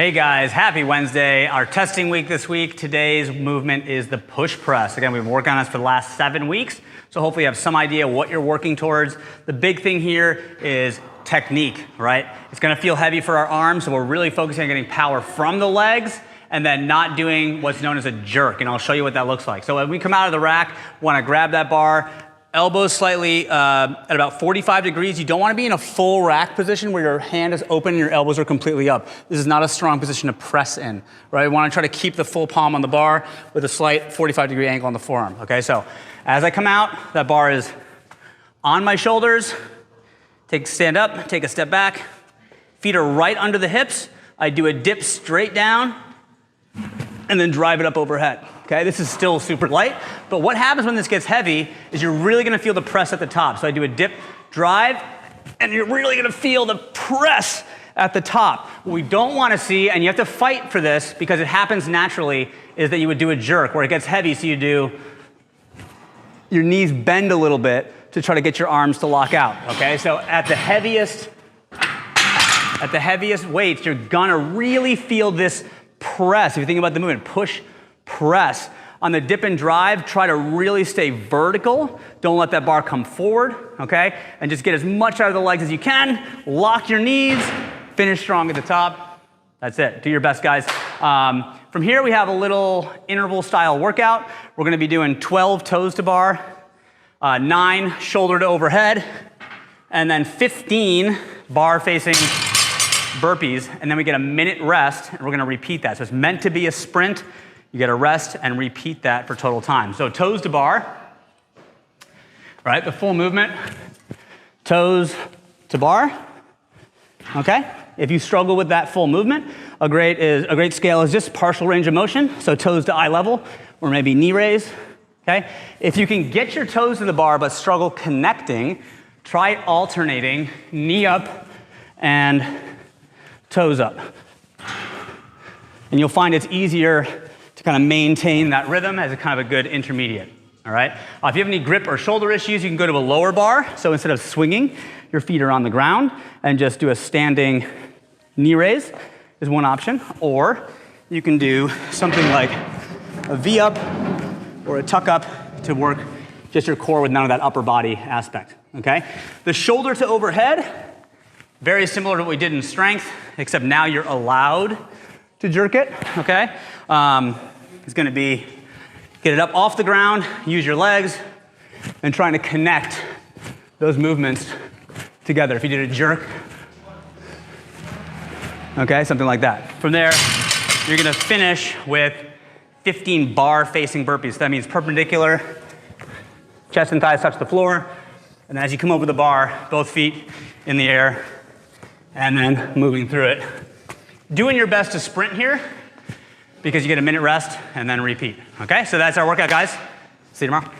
Hey guys, happy Wednesday. Our testing week this week. Today's movement is the push press. Again, we've been working on this for the last 7 weeks, so hopefully you have some idea what you're working towards. The big thing here is technique, right? It's gonna feel heavy for our arms, so we're really focusing on getting power from the legs and then not doing what's known as a jerk, and I'll show you what that looks like. So when we come out of the rack, wanna grab that bar, elbows slightly at about 45 degrees. You don't want to be in a full rack position where your hand is open and your elbows are completely up. This is not a strong position to press in, right? You want to try to keep the full palm on the bar with a slight 45-degree angle on the forearm, okay? So as I come out, that bar is on my shoulders. Stand up, take a step back. Feet are right under the hips. I do a dip straight down and then drive it up overhead. Okay, this is still super light, but what happens when this gets heavy is you're really gonna feel the press at the top. So I do a dip, drive, and you're really gonna feel the press at the top. What we don't wanna see, and you have to fight for this because it happens naturally, is that you would do a jerk where it gets heavy, so you do, your knees bend a little bit to try to get your arms to lock out, okay? So at the heaviest weights, you're gonna really feel this press. If you think about the movement, push, press. On the dip and drive, try to really stay vertical. Don't let that bar come forward, okay? And just get as much out of the legs as you can. Lock your knees, finish strong at the top. That's it, do your best, guys. From here, we have a little interval style workout. We're gonna be doing 12 toes to bar, 9 shoulder to overhead, and then 15 bar facing burpees, and then we get a minute rest, and we're gonna repeat that. So it's meant to be a sprint. You get a rest and repeat that for total time. So toes to bar, right? The full movement, toes to bar, okay? If you struggle with that full movement, a great scale is just partial range of motion, so toes to eye level, or maybe knee raise, okay? If you can get your toes to the bar but struggle connecting, try alternating knee up and toes up. And you'll find it's easier to kind of maintain that rhythm as a kind of a good intermediate, all right? If you have any grip or shoulder issues, you can go to a lower bar. So instead of swinging, your feet are on the ground and just do a standing knee raise is one option. Or you can do something like a V up or a tuck up to work just your core with none of that upper body aspect, okay? The shoulder to overhead, very similar to what we did in strength, except now you're allowed to jerk it, okay? It's gonna be, get it up off the ground, use your legs, and trying to connect those movements together. If you did a jerk, okay, something like that. From there, you're gonna finish with 15 bar facing burpees. That means perpendicular, chest and thighs touch the floor, and as you come over the bar, both feet in the air, and then moving through it. Doing your best to sprint here because you get a minute rest and then repeat, okay? So that's our workout, guys. See you tomorrow.